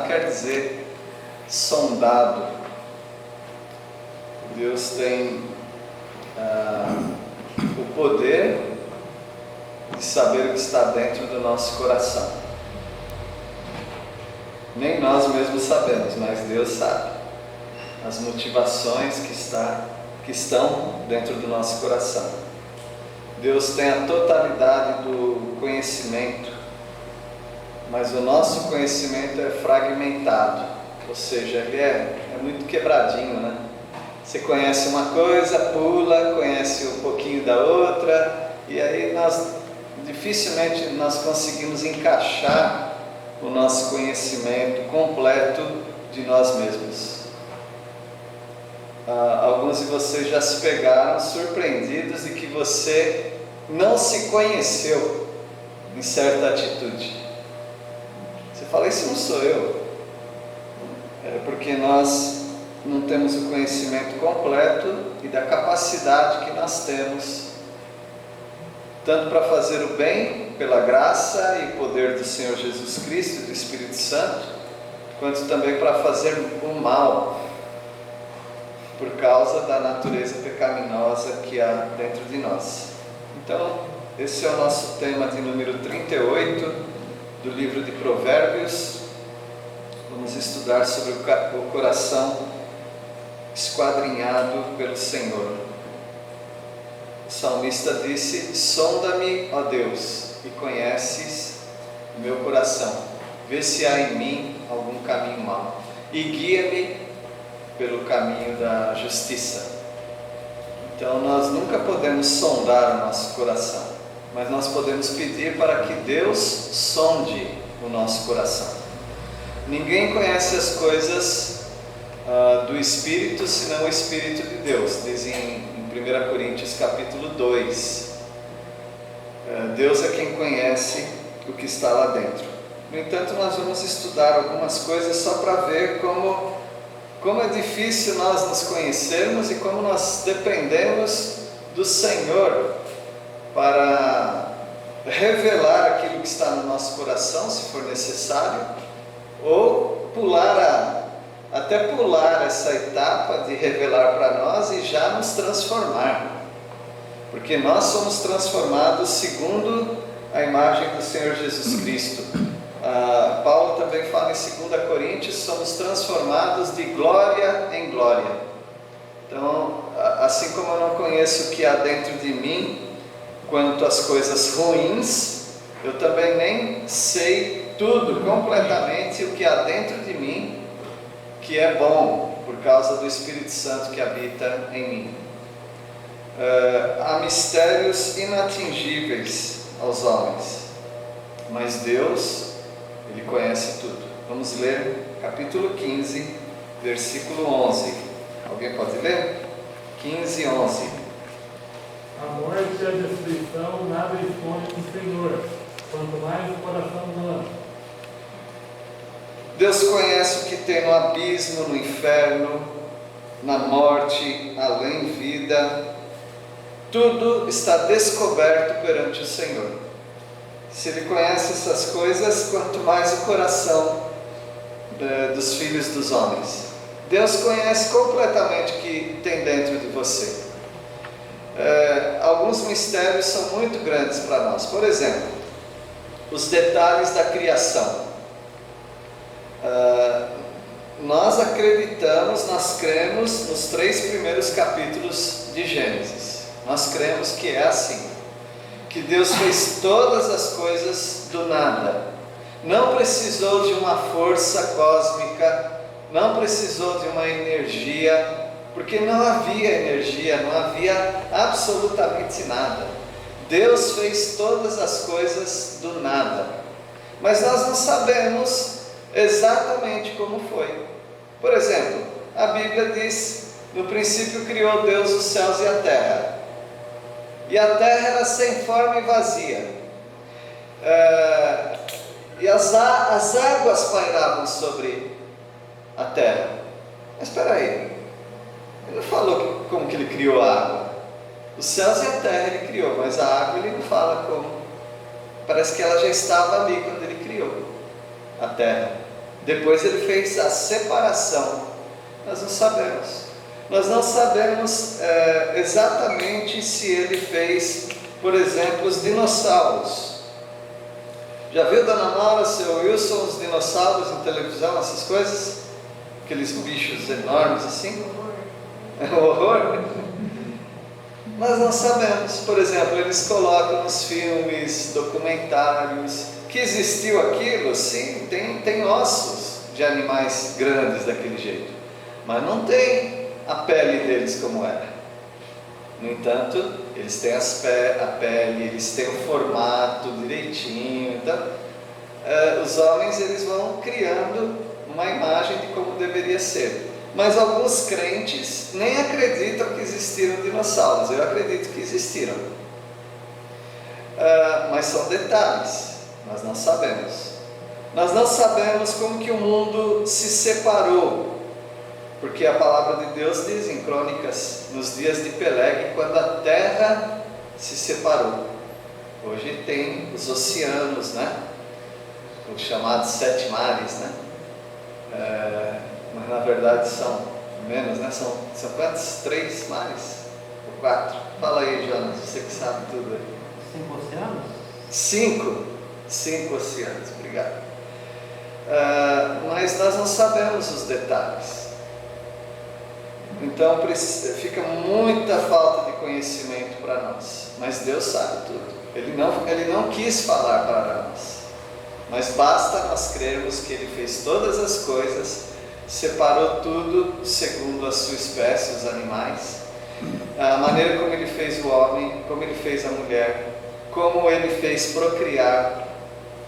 Quer dizer sondado. Deus tem o poder de saber o que está dentro do nosso coração. Nem nós mesmos sabemos, mas Deus sabe as motivações que estão dentro do nosso coração. Deus tem a totalidade do conhecimento, mas o nosso conhecimento é fragmentado, ou seja, ele é muito quebradinho, né? Você conhece uma coisa, pula, conhece um pouquinho da outra, e aí dificilmente nós conseguimos encaixar o nosso conhecimento completo de nós mesmos. Alguns de vocês já se pegaram surpreendidos de que você não se conheceu em certa atitude. Você fala, isso não sou eu. É porque nós não temos o conhecimento completo e da capacidade que nós temos, tanto para fazer o bem pela graça e poder do Senhor Jesus Cristo e do Espírito Santo, quanto também para fazer o mal, por causa da natureza pecaminosa que há dentro de nós. Então, esse é o nosso tema de número 38 do livro de Provérbios. Vamos estudar sobre o coração esquadrinhado pelo Senhor. O salmista disse: sonda-me, ó Deus, e conheces o meu coração. Vê se há em mim algum caminho mau e guia-me pelo caminho da justiça. Então nós nunca podemos sondar o nosso coração, mas nós podemos pedir para que Deus sonde o nosso coração. Ninguém conhece as coisas do Espírito senão o Espírito de Deus, diz em 1 Coríntios capítulo 2. Deus é quem conhece o que está lá dentro. No entanto, nós vamos estudar algumas coisas só para ver como é difícil nós nos conhecermos e como nós dependemos do Senhor para revelar aquilo que está no nosso coração, se for necessário, ou até pular essa etapa de revelar para nós e já nos transformar, porque nós somos transformados segundo a imagem do Senhor Jesus Cristo. Paulo também fala em 2 Coríntios, somos transformados de glória em glória. Então, assim como eu não conheço o que há dentro de mim quanto às coisas ruins, eu também nem sei tudo, completamente, o que há dentro de mim que é bom, por causa do Espírito Santo que habita em mim. Há mistérios inatingíveis aos homens, mas Deus, Ele conhece tudo. Vamos ler capítulo 15, versículo 11. Alguém pode ler? 15, 11. A morte e a destruição nada esconde do Senhor, quanto mais o coração humano. Deus conhece o que tem no abismo, no inferno, na morte, além vida. Tudo está descoberto perante o Senhor. Se Ele conhece essas coisas, quanto mais o coração dos filhos dos homens. Deus conhece completamente o que tem dentro de você. Alguns mistérios são muito grandes para nós. Por exemplo, os detalhes da criação. Nós acreditamos, nós cremos nos 3 primeiros capítulos de Gênesis. Nós cremos que é assim, que Deus fez todas as coisas do nada. Não precisou de uma força cósmica, não precisou de uma energia, porque não havia energia, não havia absolutamente nada. Deus fez todas as coisas do nada, mas nós não sabemos exatamente como foi. Por exemplo, a Bíblia diz: no princípio criou Deus os céus e a terra, e a terra era sem forma e vazia, e as águas pairavam sobre a terra. Mas espera aí, Ele não falou como que Ele criou a água. Os céus e a terra Ele criou, mas a água Ele não fala como. Parece que ela já estava ali quando Ele criou a terra. Depois ele fez a separação. Nós não sabemos. Nós não sabemos exatamente se ele fez, por exemplo, os dinossauros. Já viu, Dona Maura, seu Wilson, os dinossauros em televisão, essas coisas? Aqueles bichos enormes assim? É um horror. Nós não sabemos. Por exemplo, eles colocam nos filmes, documentários, que existiu aquilo. Sim, tem ossos de animais grandes daquele jeito, mas não tem a pele deles como era. No entanto, eles têm a pele, eles têm o formato direitinho. Então, os homens eles vão criando uma imagem de como deveria ser. Mas alguns crentes nem acreditam que existiram dinossauros. Eu acredito que existiram. Mas são detalhes, nós não sabemos. Nós não sabemos como que o mundo se separou, porque a palavra de Deus diz em Crônicas, nos dias de Peleg, quando a terra se separou. Hoje tem os oceanos, né? Os chamados 7 mares, né? Mas na verdade são menos, né? São quantos? 3 mares? Ou 4? Fala aí, Jonas, você que sabe tudo aí. 5 oceanos? 5 oceanos, obrigado. Mas nós não sabemos os detalhes. Então fica muita falta de conhecimento para nós. Mas Deus sabe tudo. Ele não quis falar para nós. Mas basta nós crermos que Ele fez todas as coisas, separou tudo segundo a sua espécie, os animais, a maneira como Ele fez o homem, como Ele fez a mulher, como Ele fez procriar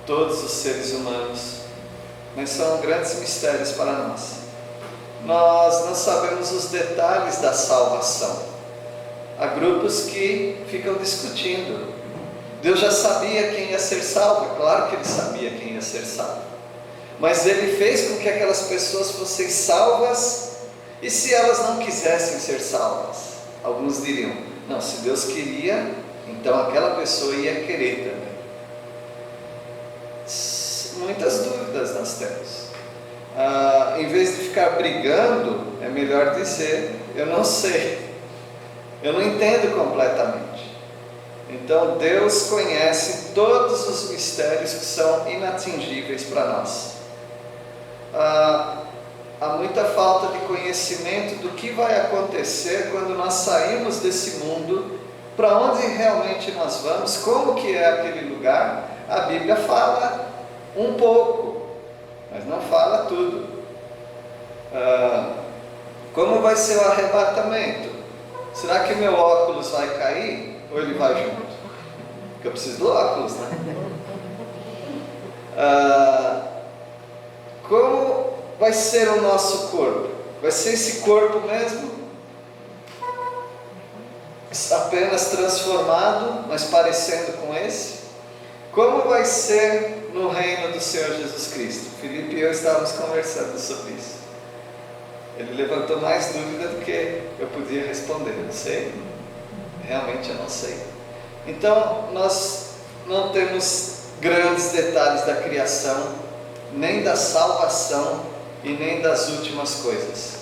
todos os seres humanos. Mas são grandes mistérios para nós. Nós não sabemos os detalhes da salvação. Há grupos que ficam discutindo. Deus já sabia quem ia ser salvo. É claro que Ele sabia quem ia ser salvo. Mas Ele fez com que aquelas pessoas fossem salvas. E se elas não quisessem ser salvas? Alguns diriam, não, se Deus queria, então aquela pessoa ia querer também. Muitas dúvidas nós temos. Em vez de ficar brigando, é melhor dizer, eu não sei, eu não entendo completamente. Então Deus conhece todos os mistérios que são inatingíveis para nós. Há muita falta de conhecimento do que vai acontecer quando nós sairmos desse mundo, para onde realmente nós vamos, como que é aquele lugar. A Bíblia fala um pouco, mas não fala tudo. Como vai ser o arrebatamento? Será que meu óculos vai cair ou ele vai junto? Porque eu preciso do óculos, né? Como vai ser o nosso corpo? Vai ser esse corpo mesmo? Apenas transformado, mas parecendo com esse? Como vai ser no reino do Senhor Jesus Cristo? Felipe e eu estávamos conversando sobre isso. Ele levantou mais dúvida do que eu podia responder. Não sei, realmente eu não sei. Então nós não temos grandes detalhes da criação, nem da salvação e nem das últimas coisas.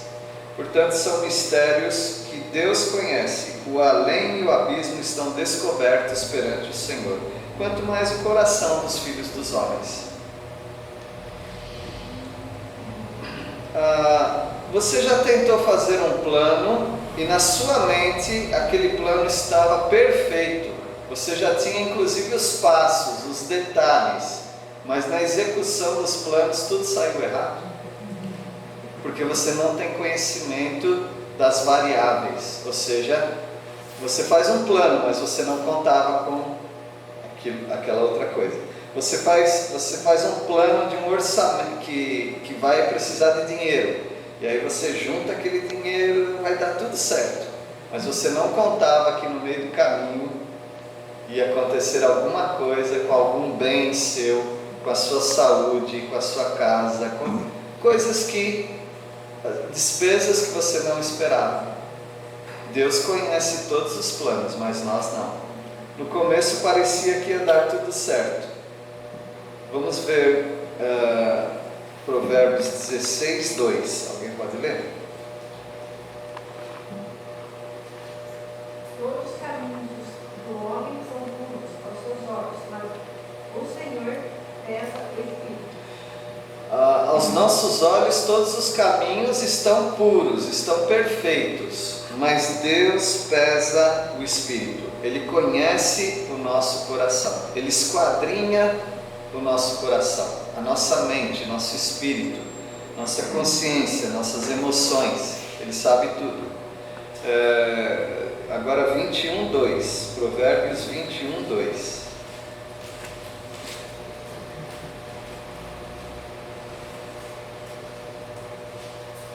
Portanto, são mistérios que Deus conhece. O além e o abismo estão descobertos perante o Senhor, quanto mais o coração dos filhos dos homens. Você já tentou fazer um plano e na sua mente aquele plano estava perfeito. Você já tinha inclusive os passos, os detalhes, mas na execução dos planos tudo saiu errado. Porque você não tem conhecimento das variáveis. Ou seja, você faz um plano, mas você não contava com aquela outra coisa. Você faz um plano de um orçamento que vai precisar de dinheiro. E aí você junta aquele dinheiro, vai dar tudo certo. Mas você não contava que no meio do caminho ia acontecer alguma coisa com algum bem seu, com a sua saúde, com a sua casa, com coisas despesas que você não esperava. Deus conhece todos os planos, mas nós não. No começo parecia que ia dar tudo certo. Vamos ver Provérbios 16, 2. Alguém pode ler? Todos os caminhos do homem são puros aos seus olhos, mas o Senhor pesa o espírito. Aos nossos olhos todos os caminhos estão puros, estão perfeitos, mas Deus pesa o espírito. Ele conhece o nosso coração, Ele esquadrinha o nosso coração, a nossa mente, nosso espírito, nossa consciência, nossas emoções. Ele sabe tudo. Agora 21, 2, Provérbios 21, 2.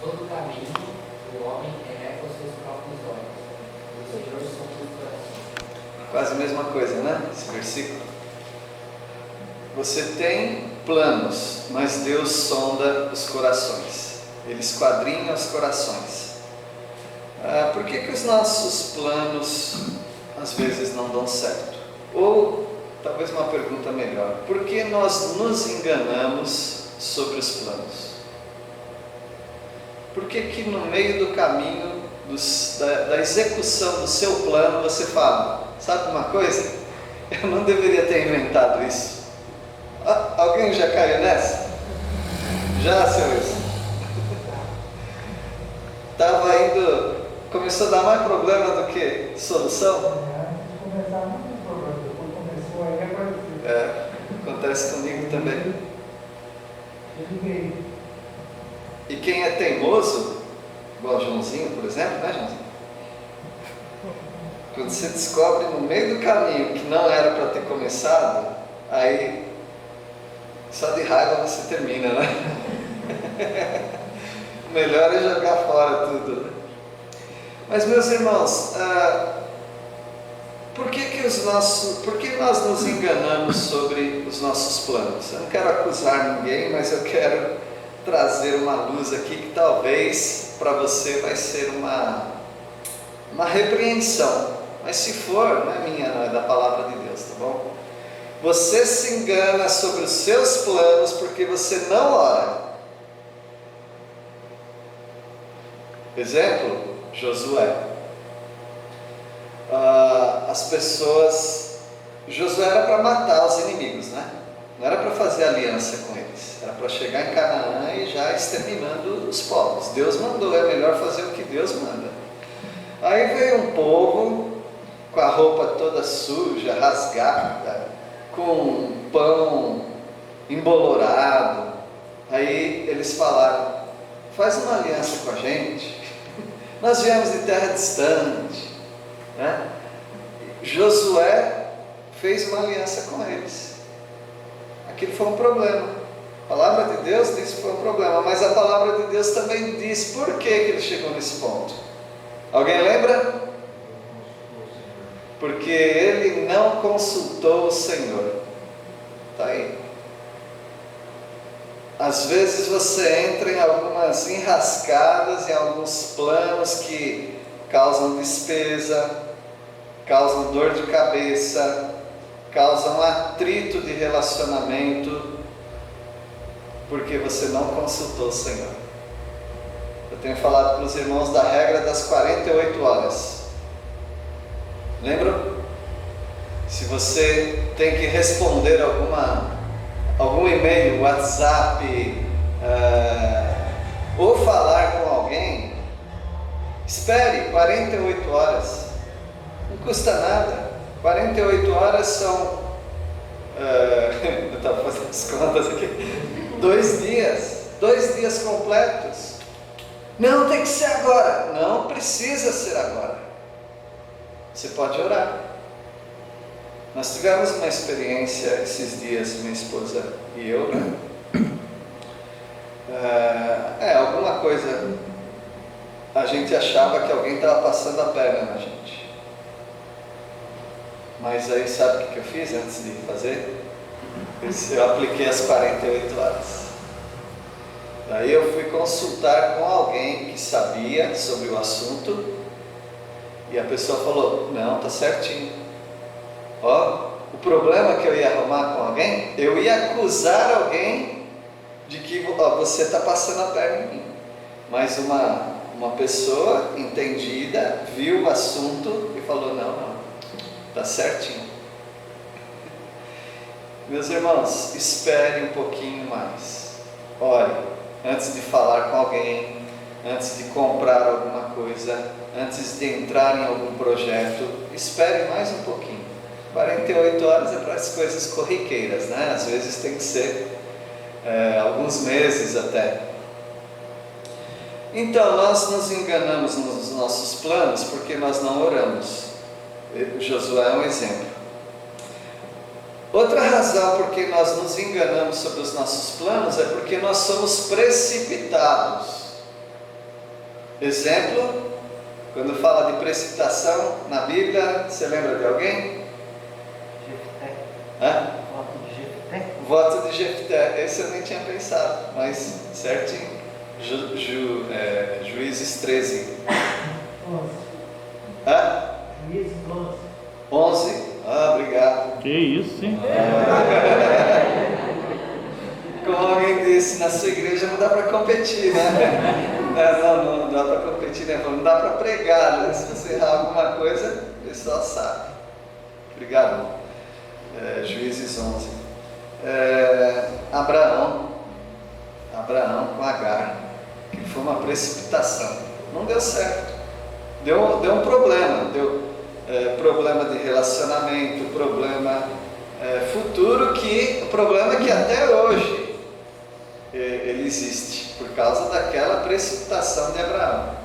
Todo caminho do homem é os seus próprios olhos. O Senhor sonda os corações. Quase a mesma coisa, né? Esse versículo. Você tem planos, mas Deus sonda os corações. Ele esquadrinha os corações. Por que os nossos planos às vezes não dão certo? Ou, talvez uma pergunta melhor, por que nós nos enganamos sobre os planos? Por que no meio do caminho, da execução do seu plano, você fala, sabe uma coisa? Eu não deveria ter inventado isso. Alguém já caiu nessa? Já, seu Wilson? Estava indo, começou a dar mais problema do que solução? Começar não tem problema, depois começou aí apareceu. Acontece comigo também. Eu liguei. E quem é teimoso, igual o Joãozinho, por exemplo, né, Joãozinho? Quando você descobre no meio do caminho que não era para ter começado, aí só de raiva você termina, né? O melhor é jogar fora tudo, né? Mas, meus irmãos, por que nós nos enganamos sobre os nossos planos? Eu não quero acusar ninguém, mas eu quero trazer uma luz aqui que talvez para você vai ser uma repreensão, mas se for, não é minha, não é da palavra de Deus, tá bom? Você se engana sobre os seus planos porque você não ora. Exemplo, Josué. Josué era para matar os inimigos, né? Não era para fazer aliança com eles, era para chegar em Canaã e já exterminando os povos. Deus mandou, é melhor fazer o que Deus manda. Aí veio um povo com a roupa toda suja, rasgada, com pão embolorado. Aí eles falaram, faz uma aliança com a gente, nós viemos de terra distante, né? Josué fez uma aliança com eles. Aquilo foi um problema. A palavra de Deus diz que foi um problema, mas a palavra de Deus também diz por que ele chegou nesse ponto. Alguém lembra? Porque ele não consultou o Senhor. Está aí. Às vezes você entra em algumas enrascadas, em alguns planos que causam despesa, causam dor de cabeça, causam atrito de relacionamento, porque você não consultou o Senhor. Eu tenho falado para os irmãos da regra das 48 horas. Lembram? Se você tem que responder algum e-mail, WhatsApp, ou falar com alguém, espere 48 horas. Não custa nada. 48 horas são, eu estava fazendo as contas aqui, 2 dias completos. Não, tem que ser agora. Não precisa ser agora. Você pode orar. Nós tivemos uma experiência esses dias, minha esposa e eu, né? Alguma coisa, a gente achava que alguém estava passando a perna na gente. Mas aí sabe o que eu fiz antes de fazer? Eu apliquei as 48 horas. Daí eu fui consultar com alguém que sabia sobre o assunto, e a pessoa falou, não, está certinho. O problema que eu ia arrumar com alguém, eu ia acusar alguém de que ó, você está passando a perna em mim. Mas uma pessoa entendida viu o assunto e falou: não, está certinho. Meus irmãos, espere um pouquinho mais. Ore antes de falar com alguém, antes de comprar alguma coisa, antes de entrar em algum projeto. Espere mais um pouquinho. 48 horas é para as coisas corriqueiras, né? Às vezes tem que ser alguns meses até. Então, nós nos enganamos nos nossos planos porque nós não oramos. Josué é um exemplo. Outra razão por que nós nos enganamos sobre os nossos planos é porque nós somos precipitados. Exemplo, quando fala de precipitação na Bíblia, você lembra de alguém? Jefté. Hã? Voto de Jefté. Voto de Jefté, esse eu nem tinha pensado, mas certinho. Juízes 13. 11. Hã? Juízes 11. 11. Ah, obrigado. Que isso, hein? Como alguém disse, na sua igreja não dá para competir, né? Não dá para competir, né? Não dá para pregar, né? Se você errar alguma coisa, o pessoal sabe. Obrigado. Juízes 11. Abraão com Agar, que foi uma precipitação, não deu certo, deu um problema, problema de relacionamento, problema futuro, o problema é que até hoje ele existe, por causa daquela precipitação de Abraão.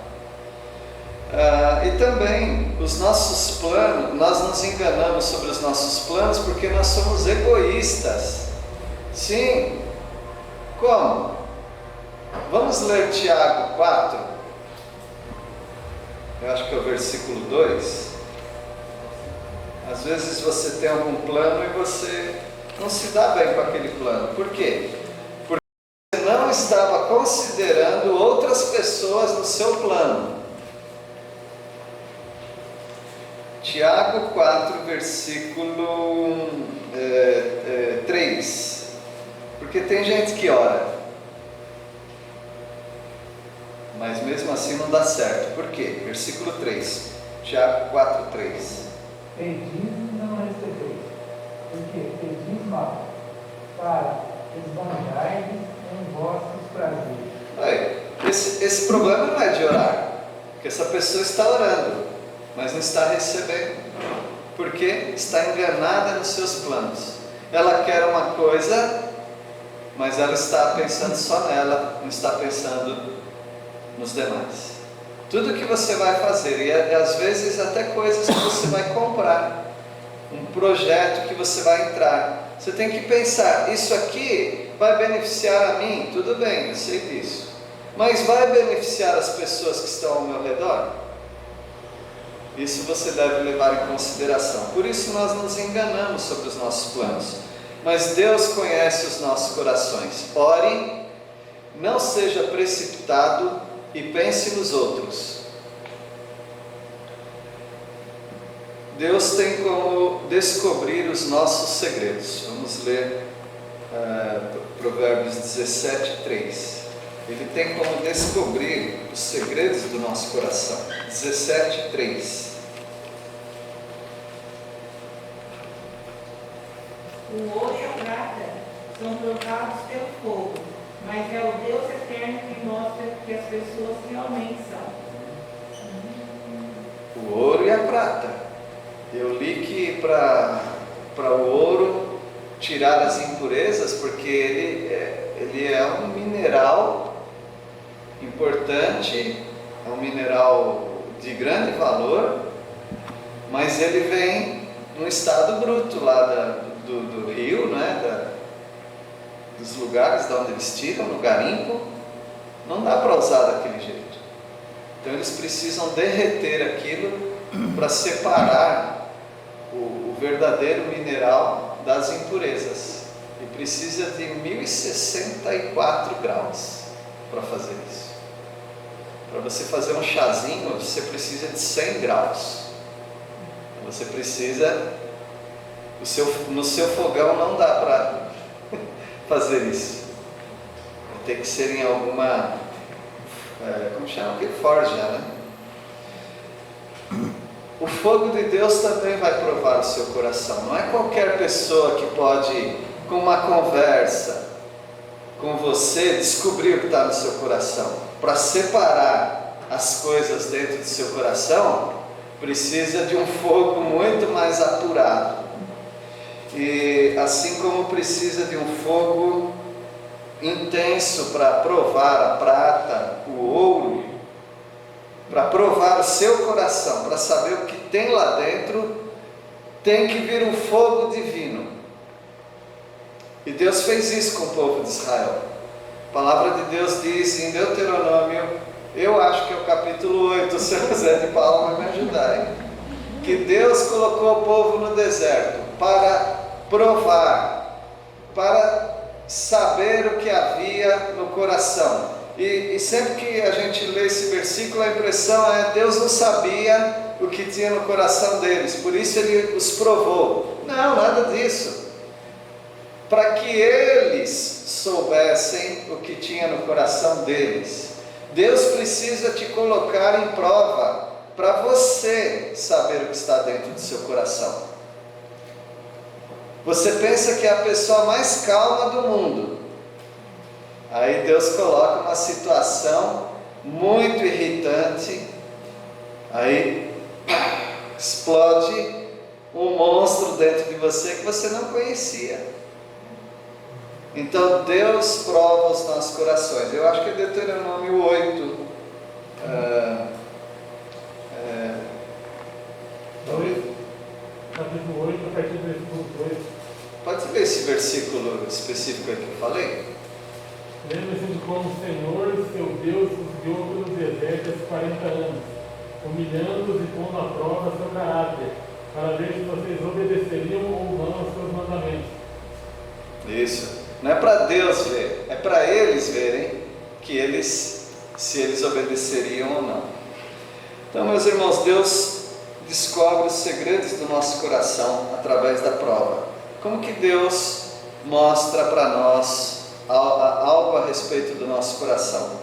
E também os nossos planos, nós nos enganamos sobre os nossos planos porque nós somos egoístas. Sim, como? Vamos ler Tiago 4, eu acho que é o versículo 2. Às vezes você tem algum plano e você não se dá bem com aquele plano. Por quê? Porque você não estava considerando outras pessoas no seu plano. Tiago 4, versículo 3. Porque tem gente que ora, mas mesmo assim não dá certo. Por quê? Versículo 3. Tiago 4, 3. Pedis e não recebeis, porque pedis mal, para esbanjar-vos em vossos prazeres. Esse problema não é de orar, porque essa pessoa está orando, mas não está recebendo, porque está enganada nos seus planos. Ela quer uma coisa, mas ela está pensando só nela, não está pensando nos demais. Tudo que você vai fazer, e às vezes até coisas que você vai comprar, um projeto que você vai entrar, você tem que pensar: isso aqui vai beneficiar a mim? Tudo bem, eu sei disso, mas vai beneficiar as pessoas que estão ao meu redor? Isso você deve levar em consideração. Por isso nós nos enganamos sobre os nossos planos, mas Deus conhece os nossos corações. Ore, não seja precipitado e pense nos outros. Deus tem como descobrir os nossos segredos. Vamos ler Provérbios 17, 3. Ele tem como descobrir os segredos do nosso coração. 17, 3. O ouro e a prata são provados pelo fogo, mas é o Deus eterno que mostra que as pessoas realmente são. O ouro e a prata. Eu li que para o ouro tirar as impurezas, porque ele é um mineral importante, é um mineral de grande valor, mas ele vem num estado bruto lá do rio, né? Dos lugares de onde eles tiram, no garimpo. Não dá para usar daquele jeito. Então eles precisam derreter aquilo para separar o verdadeiro mineral das impurezas. E precisa de 1064 graus para fazer isso. Para você fazer um chazinho, você precisa de 100 graus. Você precisa... no seu fogão não dá para fazer isso. ter que ser em alguma, como chama? Que forja, né? O fogo de Deus também vai provar o seu coração. Não é qualquer pessoa que pode, com uma conversa com você, descobrir o que está no seu coração. Para separar as coisas dentro do seu coração, precisa de um fogo muito mais apurado. E assim como precisa de um fogo intenso para provar a prata, o ouro, para provar o seu coração, para saber o que tem lá dentro, tem que vir um fogo divino. E Deus fez isso com o povo de Israel. A palavra de Deus diz em Deuteronômio, eu acho que é o capítulo 8, o seu Zé de Paula vai me ajudar, hein? Que Deus colocou o povo no deserto para provar, para saber o que havia no coração. E sempre que a gente lê esse versículo, a impressão é Deus não sabia o que tinha no coração deles, por isso Ele os provou. Não, nada disso. Para que eles soubessem o que tinha no coração deles. Deus precisa te colocar em prova para você saber o que está dentro do seu coração. Você pensa que é a pessoa mais calma do mundo. Aí Deus coloca uma situação muito irritante. Aí explode um monstro dentro de você que você não conhecia. Então Deus prova os nossos corações. Eu acho que é Deuteronômio 8. 2, capítulo 8, a partir do versículo 2. Pode ler esse versículo específico aí que eu falei? Lembre-se de como o Senhor, seu Deus, os guiou pelo deserto esses 40 anos, humilhando-os e pondo à prova seu caráter, para ver se vocês obedeceriam ou não aos seus mandamentos. Isso. Não é para Deus ver, é para eles verem se eles obedeceriam ou não. Então, meus irmãos, Deus descobre os segredos do nosso coração através da prova. Como que Deus mostra para nós algo a respeito do nosso coração?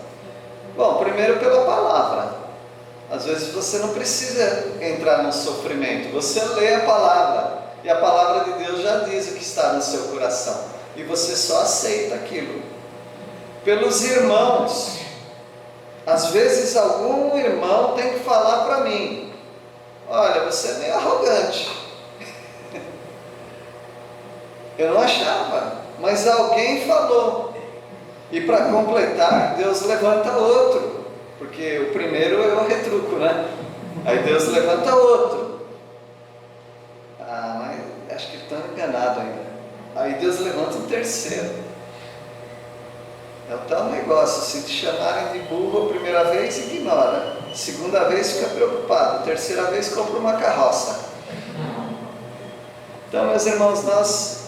Bom, primeiro pela palavra. Às vezes você não precisa entrar no sofrimento, você lê a palavra, e a palavra de Deus já diz o que está no seu coração, e você só aceita aquilo. Pelos irmãos, às vezes algum irmão tem que falar para mim, olha, você é meio arrogante. Eu não achava, mas alguém falou. E para completar, Deus levanta outro, porque o primeiro eu retruco, né? Aí Deus levanta outro. Mas acho que estão enganados ainda. Aí Deus levanta um terceiro. É o tal negócio, se te chamarem de burro a primeira vez, ignora. Segunda vez fica preocupado, terceira vez compra uma carroça. Então, meus irmãos, nós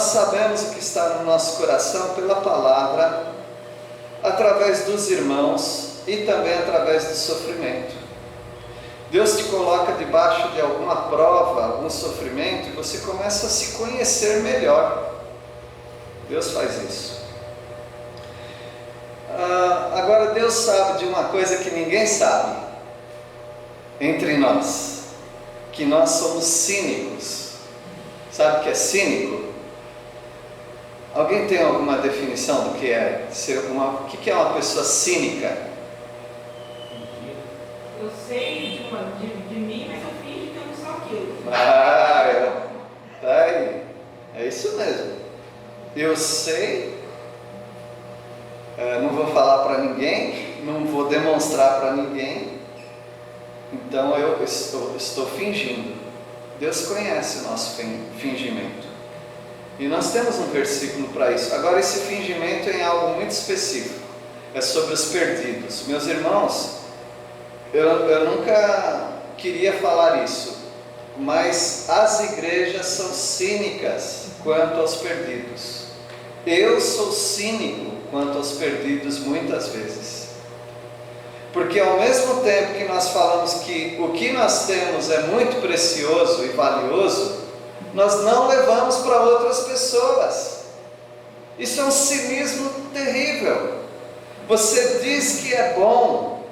sabemos o que está no nosso coração pela palavra, através dos irmãos e também através do sofrimento. Deus te coloca debaixo de alguma prova, algum sofrimento, e você começa a se conhecer melhor. Deus faz isso. Agora Deus sabe de uma coisa que ninguém sabe entre nós, que nós somos cínicos. Sabe o que é cínico? Alguém tem alguma definição do que é ser o que é uma pessoa cínica? Eu sei de mim, mas eu finjo que eu não sou aquilo. Tá aí. É isso mesmo. Eu sei, não vou falar para ninguém, não vou demonstrar para ninguém, então eu estou fingindo. Deus conhece o nosso fingimento. E nós temos um versículo para isso. Agora, esse fingimento é em algo muito específico. É sobre os perdidos. Meus irmãos, eu nunca queria falar isso, mas as igrejas são cínicas quanto aos perdidos. Eu sou cínico quanto aos perdidos muitas vezes. Porque ao mesmo tempo que nós falamos que o que nós temos é muito precioso e valioso, nós não levamos para outras pessoas. Isso é um cinismo terrível. Você diz que é bom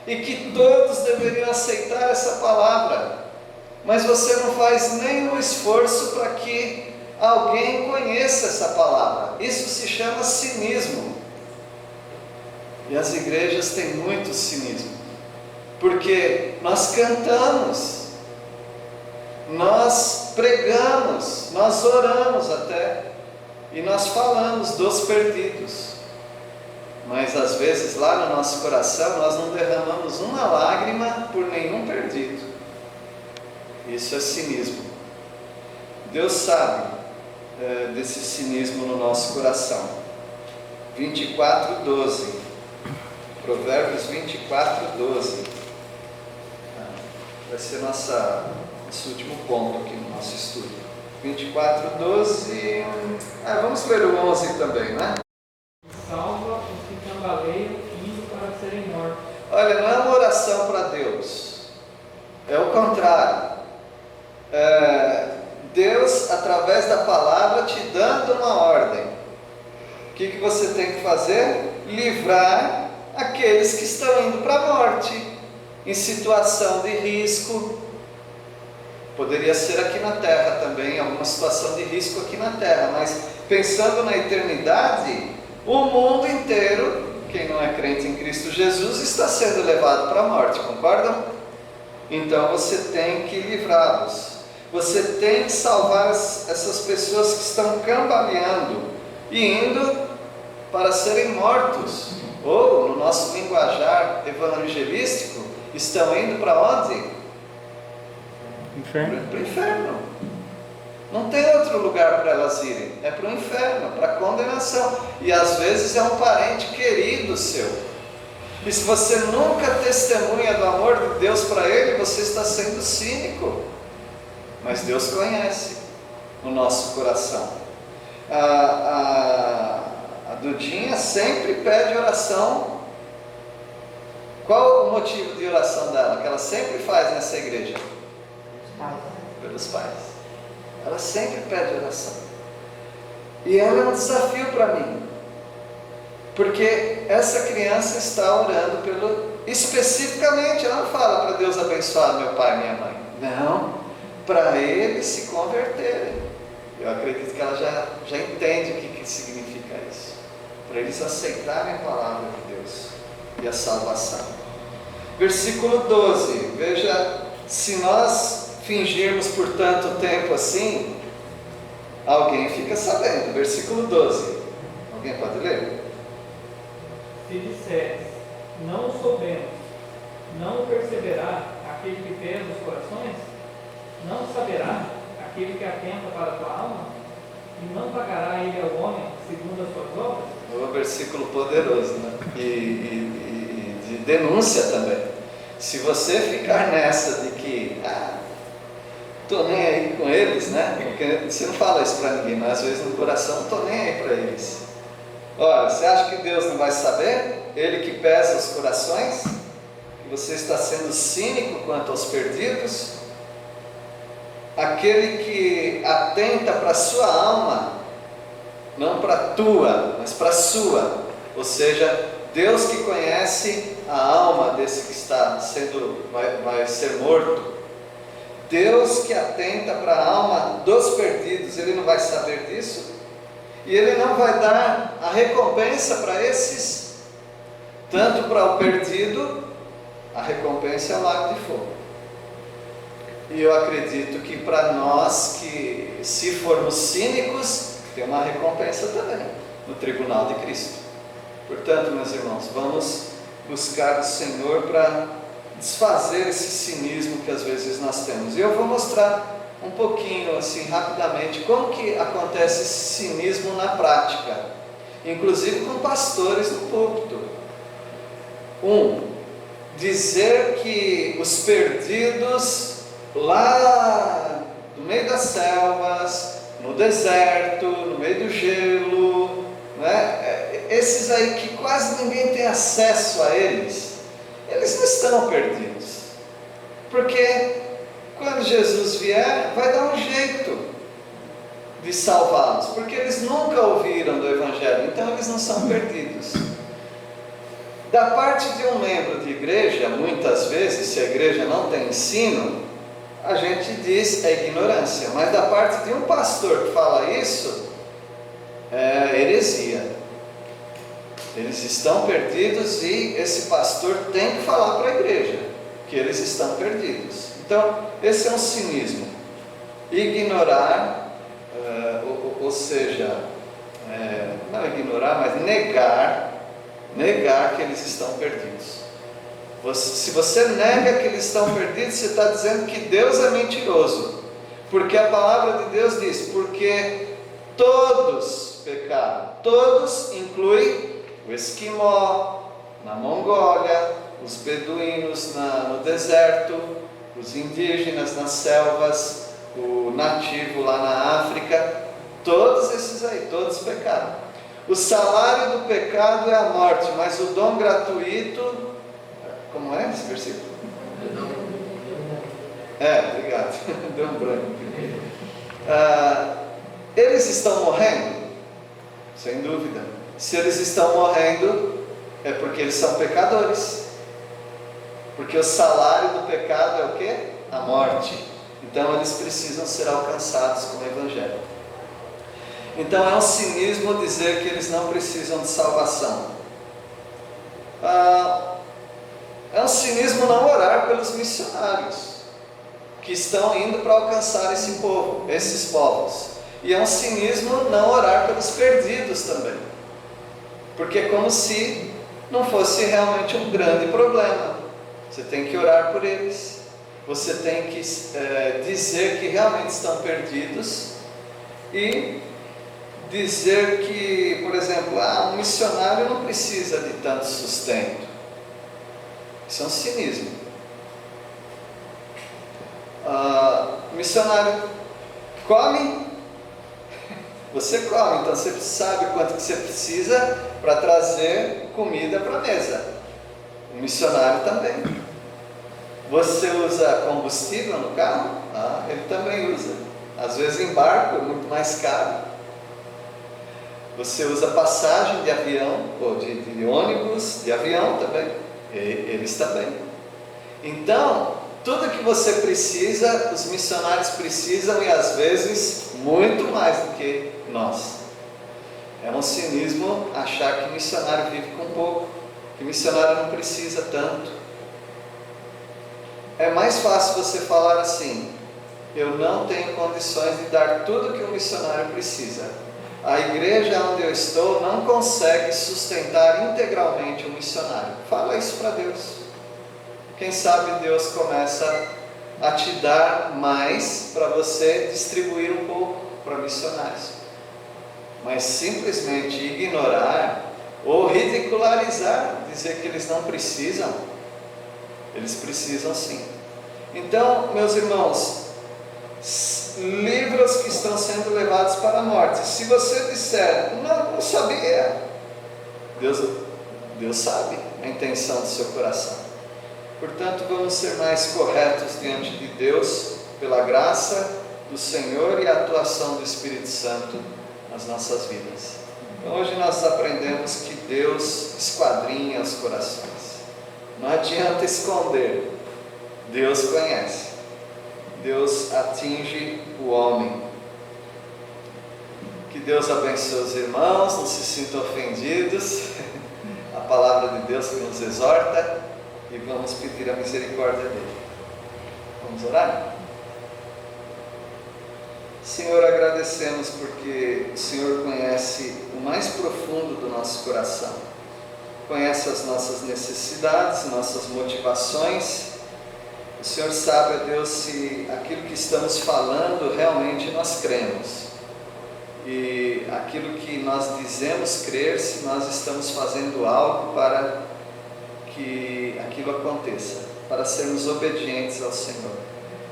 e que todos deveriam aceitar essa palavra, mas você não faz nenhum esforço para que alguém conheça essa palavra. Isso se chama cinismo. E as igrejas têm muito cinismo, porque nós cantamos, nós pregamos, nós oramos até, e nós falamos dos perdidos, mas às vezes lá no nosso coração nós não derramamos uma lágrima por nenhum perdido. Isso é cinismo. Deus sabe desse cinismo no nosso coração. 24:12, Provérbios 24:12, vai ser nosso último ponto aqui no nosso estudo. 24:12, vamos ler o 11 também, né? Salva os que cambaleiam indo para serem mortos. Olha, não é uma oração para Deus, é o contrário. Deus, através da palavra, te dando uma ordem. O que você tem que fazer? Livrar aqueles que estão indo para a morte, em situação de risco. Poderia ser aqui na terra também, alguma situação de risco aqui na terra, mas pensando na eternidade, o mundo inteiro, quem não é crente em Cristo Jesus, está sendo levado para a morte, concordam? Então você tem que livrá-los, você tem que salvar essas pessoas que estão cambaleando e indo para serem mortos, ou no nosso linguajar evangelístico, estão indo para onde? Inferno. Para o inferno. Não tem outro lugar para elas irem, é para o inferno, para a condenação, e às vezes é um parente querido seu, e se você nunca testemunha do amor de Deus para ele, você está sendo cínico, mas Deus conhece o nosso coração. A Dudinha sempre pede oração. Qual o motivo de oração dela, que ela sempre faz nessa igreja? Pelos pais. Ela sempre pede oração. E ela é um desafio para mim, porque essa criança está orando especificamente, ela não fala para Deus abençoar meu pai e minha mãe, não, para eles se converterem. Eu acredito que ela já entende o que significa isso, para eles aceitarem a palavra de Deus e a salvação. Versículo 12, veja, se nós fingirmos por tanto tempo assim, alguém fica sabendo. Versículo 12, alguém pode ler? Se disseres, não o soubemos, não o perceberá aquele que pesa os corações? Não saberá aquele que atenta para a tua alma? E não pagará ele ao homem segundo as suas obras? Um versículo poderoso, né? E de denúncia também. Se você ficar nessa de que estou nem aí com eles, né? Porque você não fala isso para ninguém, mas às vezes no coração estou nem aí para eles. Olha, você acha que Deus não vai saber? Ele que pesa os corações? Que você está sendo cínico quanto aos perdidos? Aquele que atenta para a sua alma, não para a tua, mas para a sua. Ou seja, Deus que conhece a alma desse que está vai ser morto. Deus que atenta para a alma dos perdidos, Ele não vai saber disso? E Ele não vai dar a recompensa para esses? Tanto para o perdido, a recompensa é o lago de fogo. E eu acredito que para nós, que se formos cínicos, tem uma recompensa também no tribunal de Cristo. Portanto, meus irmãos, vamos buscar o Senhor para desfazer esse cinismo que às vezes nós temos. E eu vou mostrar um pouquinho, assim, rapidamente, como que acontece esse cinismo na prática, inclusive com pastores no púlpito. Dizer que os perdidos lá no meio das selvas, no deserto, no meio do gelo, né? Esses aí que quase ninguém tem acesso a eles não estão perdidos, porque quando Jesus vier, vai dar um jeito. de salvá-los, porque eles nunca ouviram do Evangelho, então eles não são perdidos. Da parte de um membro de igreja, muitas vezes, se a igreja não tem ensino, a gente diz é ignorância, mas da parte de um pastor que fala isso, é heresia. Eles estão perdidos e esse pastor tem que falar para a igreja que eles estão perdidos. Então, esse é um cinismo. Ignorar, ou seja, não ignorar, mas negar que eles estão perdidos. Se você nega que eles estão perdidos, você está dizendo que Deus é mentiroso, porque a palavra de Deus diz, porque todos pecaram. Todos inclui o esquimó na Mongólia, os beduínos no deserto, os indígenas nas selvas, o nativo lá na África, todos esses aí, todos pecaram. O salário do pecado é a morte, mas o dom gratuito, como é esse versículo? Obrigado, deu um branco. Eles estão morrendo? Sem dúvida. Se eles estão morrendo, é porque eles são pecadores. Porque o salário do pecado é o quê? A morte. Então eles precisam ser alcançados com o Evangelho. Então é um cinismo dizer que eles não precisam de salvação. É um cinismo não orar pelos missionários que estão indo para alcançar esses povos. E é um cinismo não orar pelos perdidos também, porque é como se não fosse realmente um grande problema. Você tem que orar por eles, você tem que dizer que realmente estão perdidos e dizer que, por exemplo, um missionário não precisa de tanto sustento. Isso é um cinismo. O missionário come, você come, então você sabe quanto que você precisa para trazer comida para a mesa. O missionário também. Você usa combustível no carro? Ele também usa. Às vezes em barco é muito mais caro. Você usa passagem de avião, ou de ônibus, de avião também. Eles também. Então, tudo que você precisa, os missionários precisam, e às vezes muito mais do que nós. É um cinismo achar que missionário vive com pouco, que missionário não precisa tanto. É mais fácil você falar assim: eu não tenho condições de dar tudo que um missionário precisa. A igreja onde eu estou não consegue sustentar integralmente um missionário. Fala isso para Deus. Quem sabe Deus começa a te dar mais para você distribuir um pouco para missionários. Mas simplesmente ignorar ou ridicularizar, dizer que eles não precisam, eles precisam sim. Então, meus irmãos, livros que estão sendo levados para a morte, se você disser, não sabia, Deus sabe a intenção do seu coração. Portanto, vamos ser mais corretos diante de Deus, pela graça do Senhor e a atuação do Espírito Santo nas nossas vidas. Então, hoje nós aprendemos que Deus esquadrinha os corações. Não adianta esconder, Deus conhece. Deus atinge o homem. Que Deus abençoe os irmãos, não se sintam ofendidos. A palavra de Deus que nos exorta, e vamos pedir a misericórdia dele. Vamos orar? Senhor, agradecemos porque o Senhor conhece o mais profundo do nosso coração, conhece as nossas necessidades, nossas motivações. O Senhor sabe, ó Deus, se aquilo que estamos falando realmente nós cremos, e aquilo que nós dizemos crer, se nós estamos fazendo algo para que aquilo aconteça, para sermos obedientes ao Senhor.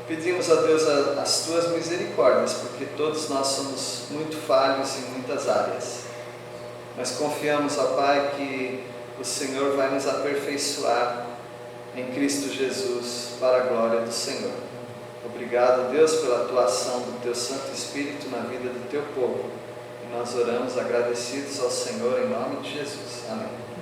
Pedimos a Deus as Tuas misericórdias, porque todos nós somos muito falhos em muitas áreas, mas confiamos, ó Pai, que o Senhor vai nos aperfeiçoar em Cristo Jesus, para a glória do Senhor. Obrigado, Deus, pela atuação do Teu Santo Espírito na vida do Teu povo. E nós oramos agradecidos ao Senhor em nome de Jesus. Amém.